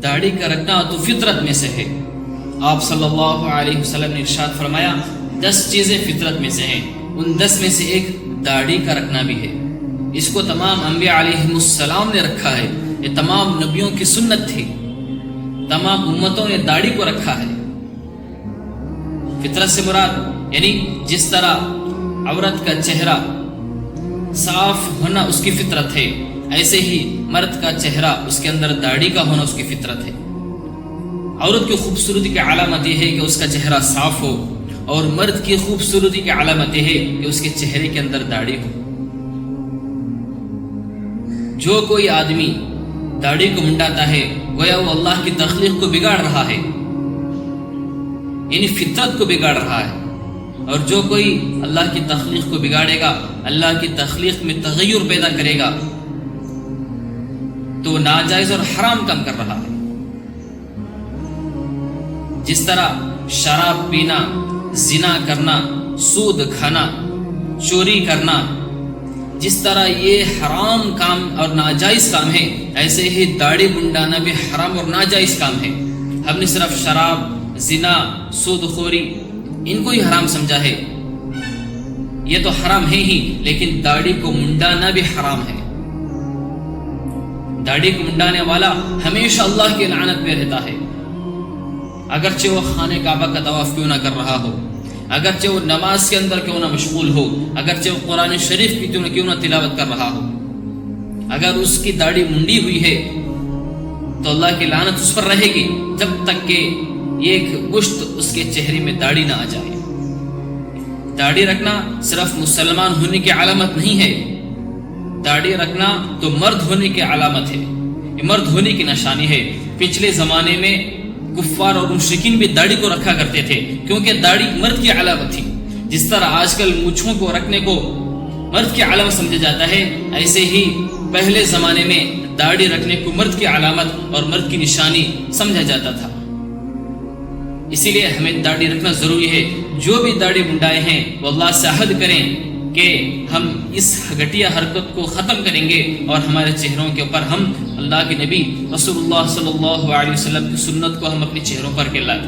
داڑھی کا رکھنا تو فطرت میں سے ہے۔ آپ صلی اللہ علیہ وسلم نے ارشاد فرمایا 10 چیزیں فطرت میں سے ہیں، ان 10 میں سے ایک داڑھی کا رکھنا بھی ہے۔ اس کو تمام انبیاء علیہ السلام نے رکھا ہے، یہ تمام نبیوں کی سنت تھی، تمام امتوں نے داڑھی کو رکھا ہے۔ فطرت سے مراد یعنی جس طرح عورت کا چہرہ صاف ہونا اس کی فطرت ہے، ایسے ہی مرد کا چہرہ اس کے اندر داڑھی کا ہونا اس کی فطرت ہے۔ عورت کی خوبصورتی کی علامت یہ ہے کہ اس کا چہرہ صاف ہو، اور مرد کی خوبصورتی کی علامت یہ ہے کہ اس کے چہرے کے اندر داڑھی ہو۔ جو کوئی آدمی داڑھی کو منڈاتا ہے گویا وہ اللہ کی تخلیق کو بگاڑ رہا ہے، یعنی فطرت کو بگاڑ رہا ہے۔ اور جو کوئی اللہ کی تخلیق کو بگاڑے گا، اللہ کی تخلیق میں تغیر پیدا کرے گا، تو ناجائز اور حرام کام کر رہا ہے۔ جس طرح شراب پینا، زنا کرنا، سود کھانا، چوری کرنا، جس طرح یہ حرام کام اور ناجائز کام ہے، ایسے ہی داڑھی منڈانا بھی حرام اور ناجائز کام ہے۔ ہم نے صرف شراب، زنا، سود خوری ان کو ہی حرام سمجھا ہے، یہ تو حرام ہے ہی، لیکن داڑھی کو منڈانا بھی حرام ہے۔ داڑھی کو منڈانے والا ہمیشہ اللہ کی لعنت میں رہتا ہے، اگرچہ وہ خانہ کعبہ کا طواف کیوں نہ کر رہا ہو، اگرچہ وہ نماز کے اندر کیوں نہ مشغول ہو، اگرچہ وہ قرآن شریف کی کیوں نہ تلاوت کر رہا ہو، اگر اس کی داڑھی منڈی ہوئی ہے تو اللہ کی لعنت اس پر رہے گی جب تک کہ ایک گشت اس کے چہرے میں داڑھی نہ آ جائے۔ داڑھی رکھنا صرف مسلمان ہونے کی علامت نہیں ہے، داڑھی رکھنا تو مرد ہونے کی علامت ہے، یہ مرد ہونے کی نشانی ہے۔ پچھلے زمانے میں کفار اور مشرکین بھی داڑھی کو رکھا کرتے تھے، کیونکہ داڑھی مرد کی علامت تھی۔ جس طرح آج کل مونچھوں کو رکھنے کو مرد کی علامت سمجھا جاتا ہے، ایسے ہی پہلے زمانے میں داڑھی رکھنے کو مرد کی علامت اور مرد کی نشانی سمجھا جاتا تھا۔ اسی لیے ہمیں داڑھی رکھنا ضروری ہے۔ جو بھی داڑھی منڈائے ہیں وہ اللہ سے عہد کریں کہ ہم اس گھٹیا حرکت کو ختم کریں گے، اور ہمارے چہروں کے اوپر ہم اللہ کے نبی رسول اللہ صلی اللہ علیہ وسلم کی سنت کو ہم اپنے چہروں پر لائیں۔